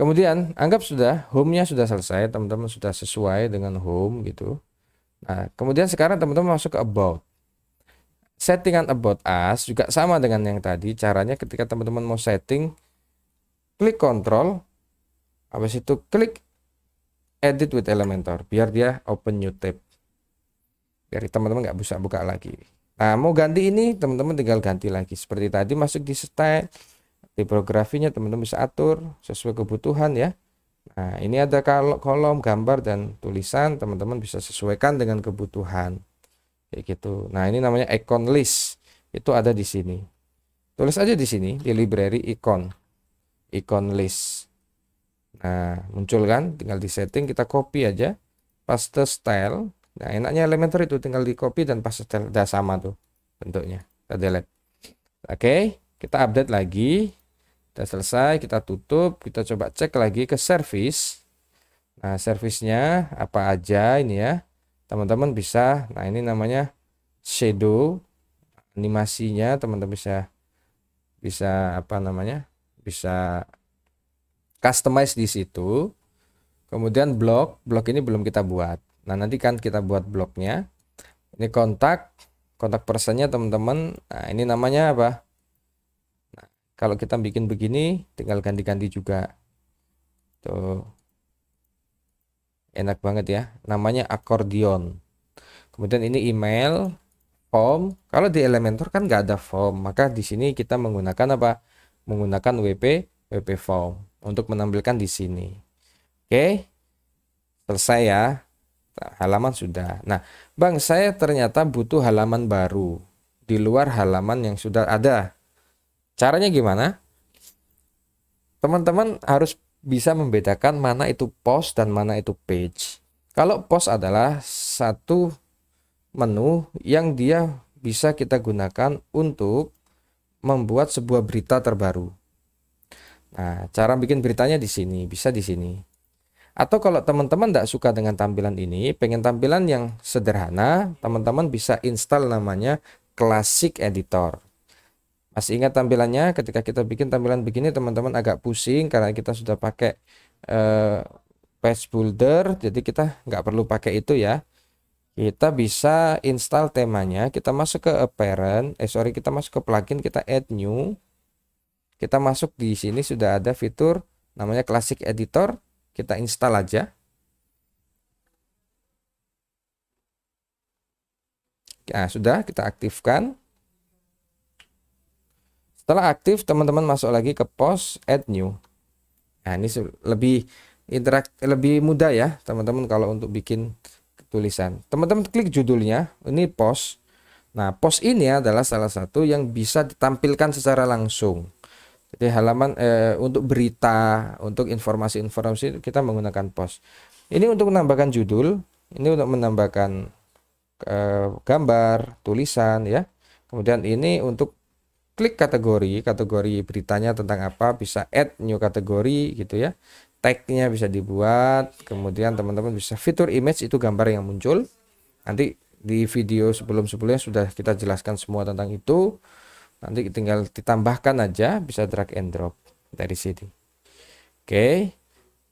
Kemudian, anggap sudah, home-nya sudah selesai, teman-teman sudah sesuai dengan home gitu. Nah, kemudian sekarang teman-teman masuk ke about. Settingan about us juga sama dengan yang tadi. Caranya ketika teman-teman mau setting, klik Ctrl, habis itu klik Edit with Elementor, biar dia open new tab, biar teman-teman nggak bisa buka lagi. Nah, mau ganti ini teman-teman tinggal ganti lagi seperti tadi, masuk di style, tipografinya teman-teman bisa atur sesuai kebutuhan ya. Nah, ini ada kolom gambar dan tulisan, teman-teman bisa sesuaikan dengan kebutuhan kayak gitu. Nah, ini namanya icon list, itu ada di sini. Tulis aja di sini di library icon list. Nah, muncul kan, tinggal di setting, kita copy aja, paste style. Nah, enaknya Elementor itu tinggal di copy dan paste style, udah sama tuh bentuknya. Kita delete. Oke, kita update lagi. Udah selesai, kita tutup, kita coba cek lagi ke service. Nah, servicenya apa aja ini ya. Teman-teman bisa, nah ini namanya shadow, animasinya teman-teman bisa apa namanya? Bisa customize di situ. Kemudian blok ini belum kita buat. Nah, nanti kan kita buat bloknya. Ini kontak personnya teman-teman. Nah, ini namanya apa? Nah, kalau kita bikin begini tinggal ganti-ganti juga. Tuh. Enak banget ya. Namanya akordeon. Kemudian ini email, form. Kalau di Elementor kan nggak ada form, maka di sini kita menggunakan apa? Menggunakan WP form. untuk menampilkan di sini. Oke, selesai ya. Halaman sudah. Nah, Bang, saya ternyata butuh halaman baru di luar halaman yang sudah ada. Caranya gimana? Teman-teman harus bisa membedakan mana itu post dan mana itu page. Kalau post adalah satu menu yang dia bisa kita gunakan untuk membuat sebuah berita terbaru. Nah, cara bikin beritanya di sini, bisa di sini. Atau kalau teman-teman tidak suka dengan tampilan ini, pengen tampilan yang sederhana, teman-teman bisa install namanya Classic Editor. Masih ingat tampilannya? Ketika kita bikin tampilan begini, teman-teman agak pusing karena kita sudah pakai page builder, jadi kita nggak perlu pakai itu ya. Kita bisa install temanya, kita masuk ke apparent, kita masuk ke plugin, kita add new. Kita masuk di sini sudah ada fitur namanya Classic Editor. Kita install aja. Nah, sudah kita aktifkan. Setelah aktif, teman-teman masuk lagi ke post, add new. Nah, ini lebih lebih mudah ya, teman-teman kalau untuk bikin tulisan. Teman-teman klik judulnya, ini post. Nah, post ini adalah salah satu yang bisa ditampilkan secara langsung. Jadi halaman untuk berita, untuk informasi-informasi kita menggunakan post. Ini untuk menambahkan judul, ini untuk menambahkan gambar, tulisan ya. Kemudian ini untuk klik kategori beritanya tentang apa, bisa add new kategori gitu ya. Tagnya bisa dibuat, kemudian teman-teman bisa fitur image, itu gambar yang muncul. Nanti di video sebelum-sebelumnya sudah kita jelaskan semua tentang itu. Nanti tinggal ditambahkan aja, bisa drag and drop dari sini. Oke.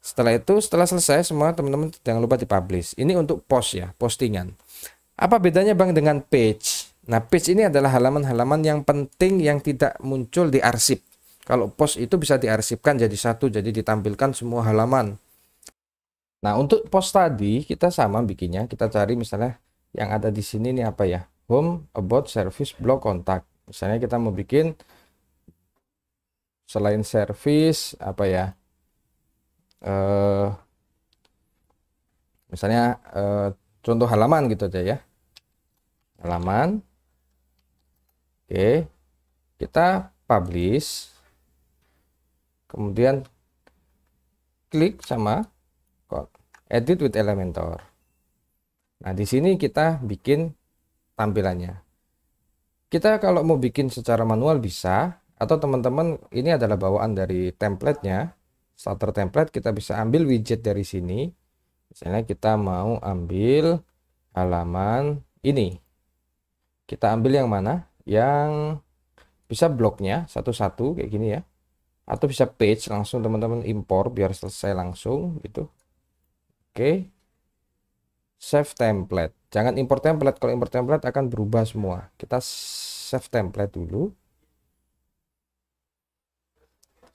Setelah selesai semua, teman-teman jangan lupa dipublish. Ini untuk post ya, postingan. Apa bedanya Bang dengan page? Nah, page ini adalah halaman-halaman yang penting yang tidak muncul di arsip. Kalau post itu bisa diarsipkan jadi satu, jadi ditampilkan semua halaman. Nah, untuk post tadi kita sama bikinnya. Kita cari misalnya yang ada di sini nih apa ya? Home, about, service, blog, kontak. Misalnya kita mau bikin selain service apa ya? Misalnya contoh halaman gitu aja ya. Halaman. Oke. Kita publish. Kemudian klik sama edit with Elementor. Nah, di sini kita bikin tampilannya. Kita kalau mau bikin secara manual bisa, atau teman-teman ini adalah bawaan dari template-nya, starter template, kita bisa ambil widget dari sini. Misalnya kita mau ambil halaman ini. Kita ambil yang mana? Yang bisa bloknya satu-satu kayak gini ya. Atau bisa page, langsung teman-teman impor biar selesai langsung gitu. Oke. Save template. Jangan import template, kalau import template akan berubah semua. Kita save template dulu.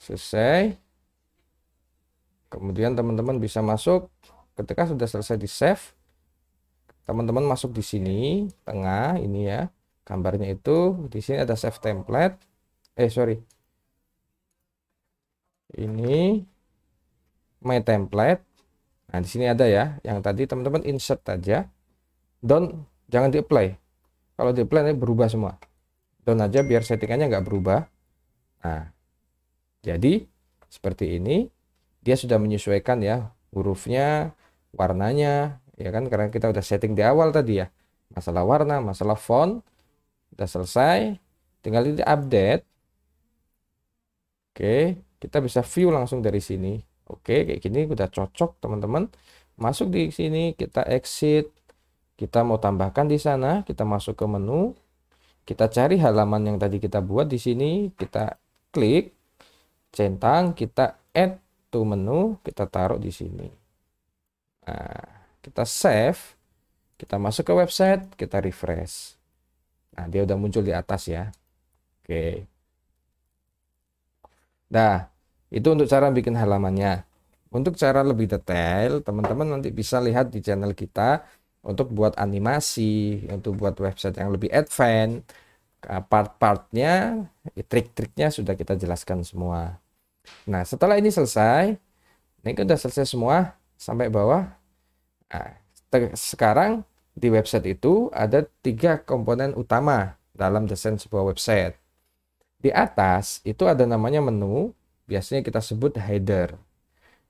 Selesai. Kemudian teman-teman bisa masuk. Ketika sudah selesai di save, teman-teman masuk di sini tengah ini ya. Gambarnya itu di sini ada save template. Ini my template. Nah, di sini ada ya. Yang tadi teman-teman insert aja. Jangan di-apply. Kalau di-apply ini berubah semua. Down aja biar settingannya nggak berubah. Nah, jadi seperti ini. Dia sudah menyesuaikan ya hurufnya, warnanya, ya kan? Karena kita udah setting di awal tadi ya. Masalah warna, masalah font. Udah selesai. Tinggal di update. Oke, kita bisa view langsung dari sini. Oke, kayak gini udah cocok teman-teman. Masuk di sini, kita exit. Kita mau tambahkan di sana, kita masuk ke menu. Kita cari halaman yang tadi kita buat di sini, kita klik, centang, kita add to menu, kita taruh di sini. Nah, kita save, kita masuk ke website, kita refresh. Nah, dia udah muncul di atas ya. Oke. Nah, itu untuk cara bikin halamannya. Untuk cara lebih detail, teman-teman nanti bisa lihat di channel kita untuk buat animasi, untuk buat website yang lebih advance. Part-partnya, trik-triknya sudah kita jelaskan semua. Nah, setelah ini selesai, ini kan udah selesai semua sampai bawah. Nah, sekarang di website itu ada 3 komponen utama dalam desain sebuah website. Di atas itu ada namanya menu, biasanya kita sebut header.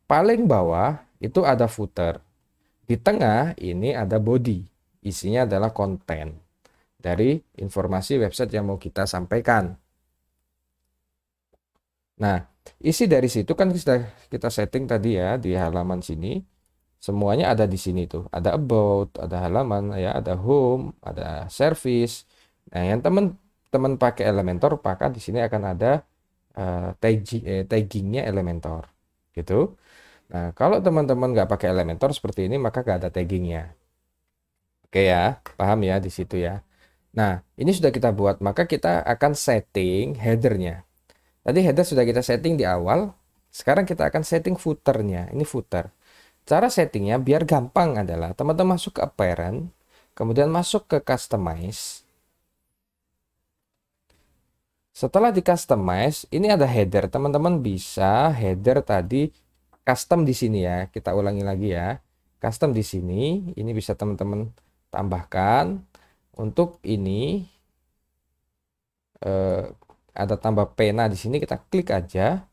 Paling bawah itu ada footer. Di tengah ini ada body, isinya adalah konten dari informasi website yang mau kita sampaikan. Nah, isi dari situ kan sudah kita setting tadi ya di halaman sini. Semuanya ada di sini tuh. Ada about, ada halaman ya, ada home, ada service. Nah, yang teman-teman pakai Elementor, maka di sini akan ada taggingnya Elementor gitu. Nah, kalau teman-teman nggak pakai Elementor seperti ini, maka nggak ada taggingnya. Oke ya, paham ya di situ ya. Nah, ini sudah kita buat, maka kita akan setting headernya. Tadi header sudah kita setting di awal, sekarang kita akan setting footernya. Ini footer. Cara settingnya biar gampang adalah teman-teman masuk ke apparent, kemudian masuk ke customize. Setelah di customize, ini ada header. Teman-teman bisa header tadi custom di sini ya. Kita ulangi lagi ya. Custom di sini, ini bisa teman-teman tambahkan. Untuk ini ada tambah pena di sini, kita klik aja.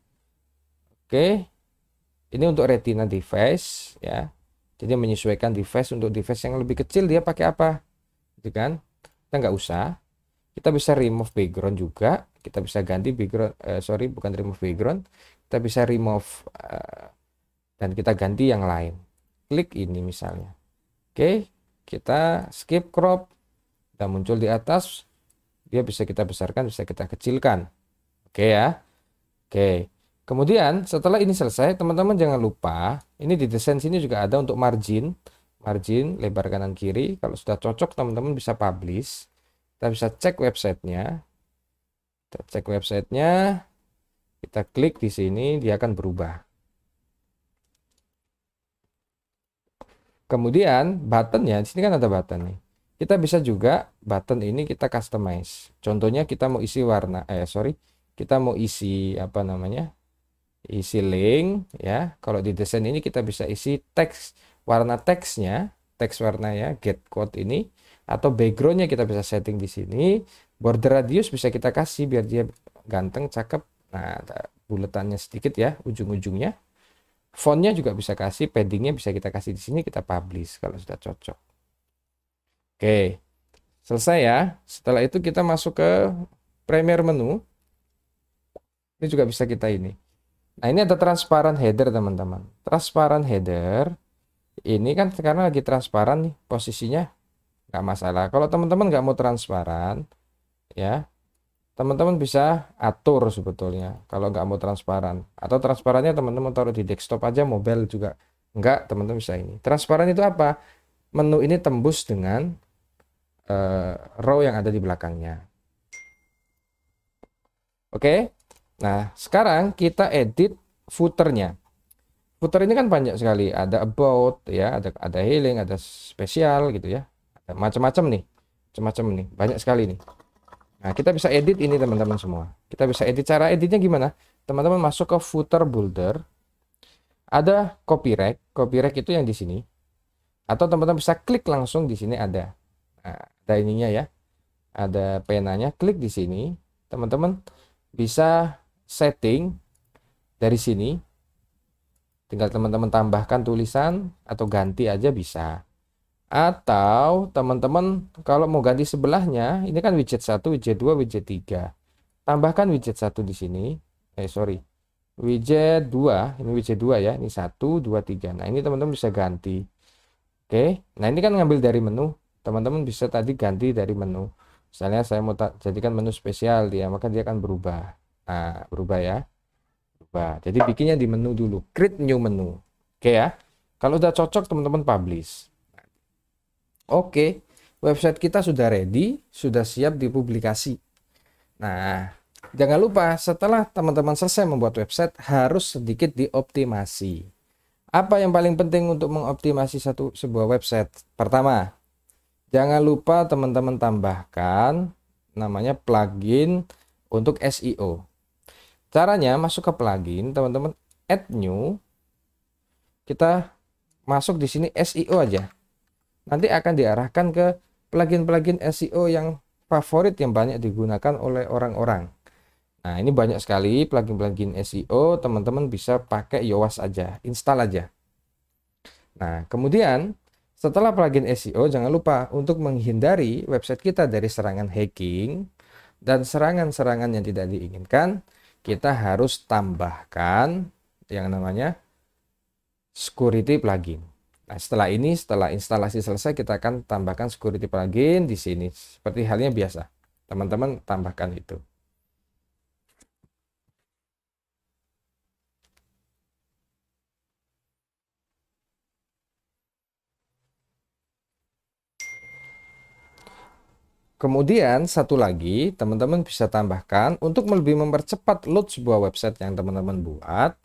Oke. Ini untuk retina device ya. Jadi menyesuaikan device, untuk device yang lebih kecil dia pakai apa? Gitu kan? Kita nggak usah. Kita bisa remove background juga. Kita bisa ganti background, sorry bukan remove background. Kita bisa remove dan kita ganti yang lain. Klik ini misalnya. Oke, kita skip crop. Dan muncul di atas. Dia bisa kita besarkan, bisa kita kecilkan. Oke ya. Oke. Kemudian setelah ini selesai, teman-teman jangan lupa, ini di desain sini juga ada untuk margin. Margin lebar kanan kiri. Kalau sudah cocok, teman-teman bisa publish. Kita bisa cek websitenya. Kita cek websitenya. Kita klik di sini, dia akan berubah. Kemudian buttonnya, di sini kan ada button nih. Kita bisa juga button ini kita customize. Contohnya kita mau isi warna, kita mau isi apa namanya? Isi link ya. Kalau di desain ini kita bisa isi teks, warna teksnya, teks warna ya, get code ini, atau backgroundnya kita bisa setting di sini. Border radius bisa kita kasih biar dia ganteng, cakep. Nah, ada buletannya sedikit ya, ujung-ujungnya. Fontnya juga bisa kasih, paddingnya bisa kita kasih di sini, kita publish kalau sudah cocok. Oke, selesai ya. Setelah itu kita masuk ke Premier menu. Ini juga bisa kita ini. Nah, ini ada transparan header teman-teman. Transparan header ini kan karena lagi transparan nih posisinya, nggak masalah. Kalau teman-teman nggak mau transparan ya, teman-teman bisa atur sebetulnya kalau nggak mau transparan, atau transparannya teman-teman taruh di desktop aja, mobile juga nggak, teman-teman bisa ini. Transparan itu apa? Menu ini tembus dengan row yang ada di belakangnya. Oke. Nah, sekarang kita edit footernya. Footer ini kan banyak sekali, ada about ya, ada healing, ada spesial gitu ya. Ada macam-macam nih. Macam-macam nih, banyak sekali nih. Nah, kita bisa edit ini teman-teman semua. Kita bisa edit, cara editnya gimana? Teman-teman masuk ke footer builder. Ada copyright. Copyright itu yang di sini. Atau teman-teman bisa klik langsung di sini ada. Nah, ada ininya ya. Ada penanya, klik di sini. Teman-teman bisa setting dari sini. Tinggal teman-teman tambahkan tulisan atau ganti aja bisa. Atau teman-teman kalau mau ganti sebelahnya, ini kan widget 1, widget 2, widget 3. Tambahkan widget 1 di sini. Widget 2, ini widget 2 ya. Ini 1, 2, 3. Nah, ini teman-teman bisa ganti. Oke. Nah, ini kan ngambil dari menu. Teman-teman bisa tadi ganti dari menu. Misalnya saya mau jadikan menu spesial dia, maka dia akan berubah. Nah, berubah ya. Berubah. Jadi bikinnya di menu dulu. Create new menu. Oke ya. Kalau udah cocok, teman-teman publish. Oke, website kita sudah ready, sudah siap dipublikasi. Nah, jangan lupa setelah teman-teman selesai membuat website, harus sedikit dioptimasi. Apa yang paling penting untuk mengoptimasi sebuah website? Pertama, jangan lupa teman-teman tambahkan namanya plugin untuk SEO. Caranya masuk ke plugin, teman-teman add new, kita masuk di sini SEO aja. Nanti akan diarahkan ke plugin-plugin SEO yang favorit yang banyak digunakan oleh orang-orang. Nah, ini banyak sekali plugin-plugin SEO, teman-teman bisa pakai Yoast aja, install aja. Nah, kemudian setelah plugin SEO, jangan lupa untuk menghindari website kita dari serangan hacking dan serangan-serangan yang tidak diinginkan, kita harus tambahkan yang namanya security plugin. Nah, setelah instalasi selesai, kita akan tambahkan security plugin di sini. Seperti halnya biasa, teman-teman tambahkan itu. Kemudian satu lagi, teman-teman bisa tambahkan untuk lebih mempercepat load sebuah website yang teman-teman buat.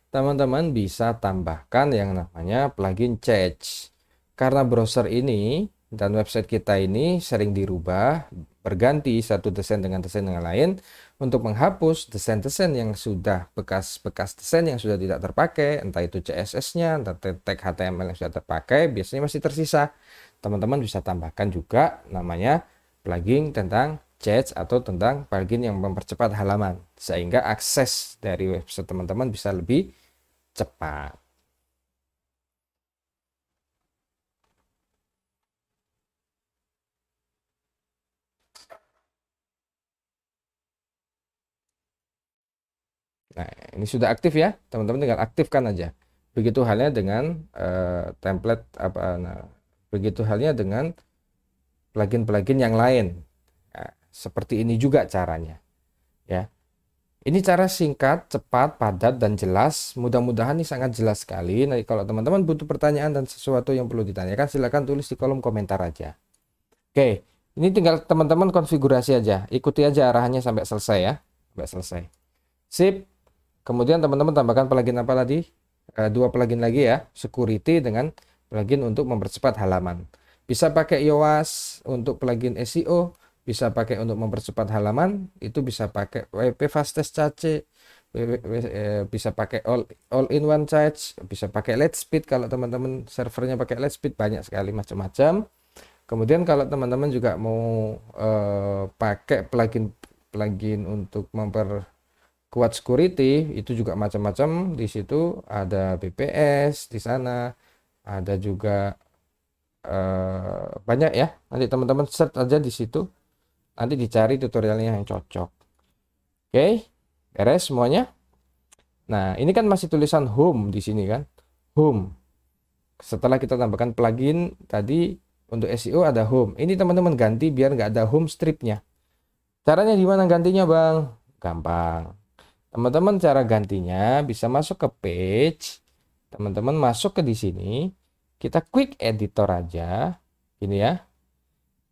Teman-teman bisa tambahkan yang namanya plugin Change. Karena browser ini dan website kita ini sering dirubah, berganti satu desain dengan desain yang lain. Untuk menghapus desain-desain yang sudah bekas-bekas desain yang sudah tidak terpakai, entah itu CSS-nya, entah tag HTML yang sudah terpakai, biasanya masih tersisa. Teman-teman bisa tambahkan juga namanya plugin tentang Change atau tentang plugin yang mempercepat halaman, sehingga akses dari website teman-teman bisa lebih cepat. Nah, ini sudah aktif ya, teman-teman tinggal aktifkan aja. Begitu halnya dengan template apa, nah, begitu halnya dengan plugin-plugin yang lain. Nah, seperti ini juga caranya. Ya, ini cara singkat, cepat, padat, dan jelas. Mudah-mudahan ini sangat jelas sekali. Nah, kalau teman-teman butuh pertanyaan dan sesuatu yang perlu ditanyakan, silahkan tulis di kolom komentar aja. Oke, ini tinggal teman-teman konfigurasi aja. Ikuti aja arahannya sampai selesai ya. Sampai selesai. Sip. Kemudian teman-teman tambahkan plugin apa tadi? Dua plugin lagi ya. Security dengan plugin untuk mempercepat halaman. Bisa pakai Yoast untuk plugin SEO. Bisa pakai untuk mempercepat halaman. Itu bisa pakai WP Fastest Cache. Bisa pakai all-in-one charge. Bisa pakai Lightspeed. Kalau teman-teman servernya pakai Lightspeed, banyak sekali macam-macam. Kemudian kalau teman-teman juga mau pakai plugin untuk memperkuat security, itu juga macam-macam. Di situ ada BPS di sana, ada juga banyak ya. Nanti teman-teman search aja di situ, nanti dicari tutorialnya yang cocok. Oke, beres semuanya. Nah, ini kan masih tulisan home di sini kan, home. Setelah kita tambahkan plugin tadi, untuk SEO ada home. Ini teman-teman ganti biar nggak ada home stripnya. Caranya gimana gantinya bang? Gampang. Teman-teman cara gantinya bisa masuk ke page. Teman-teman masuk ke di sini. Kita quick editor aja. Ini ya.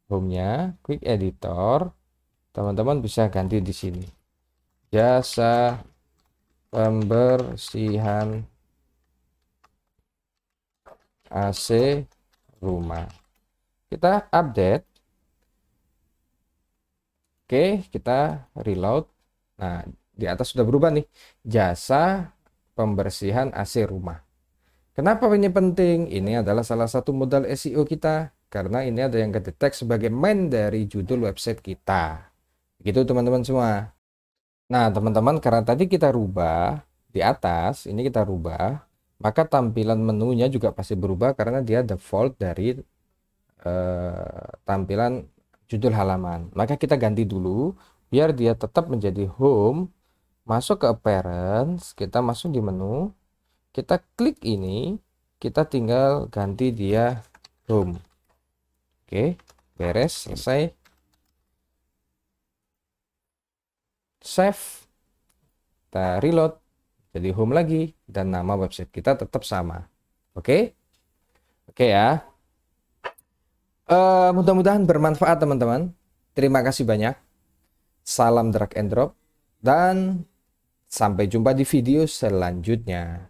Home-nya quick editor. Teman-teman bisa ganti di sini. Jasa pembersihan AC rumah. Kita update. Oke, kita reload. Nah, di atas sudah berubah nih. Jasa pembersihan AC rumah. Kenapa ini penting? Ini adalah salah satu modal SEO kita. Karena ini ada yang kedetek sebagai main dari judul website kita. Gitu teman-teman semua. Nah, teman-teman, karena tadi kita rubah di atas, ini kita rubah, maka tampilan menunya juga pasti berubah karena dia default dari tampilan judul halaman. Maka kita ganti dulu biar dia tetap menjadi home. Masuk ke appearance, kita masuk di menu, kita klik ini, kita tinggal ganti dia home. Oke, beres, selesai. Save, kita reload, jadi home lagi, dan nama website kita tetap sama. Oke, oke ya. Mudah-mudahan bermanfaat teman-teman. Terima kasih banyak. Salam drag and drop, dan sampai jumpa di video selanjutnya.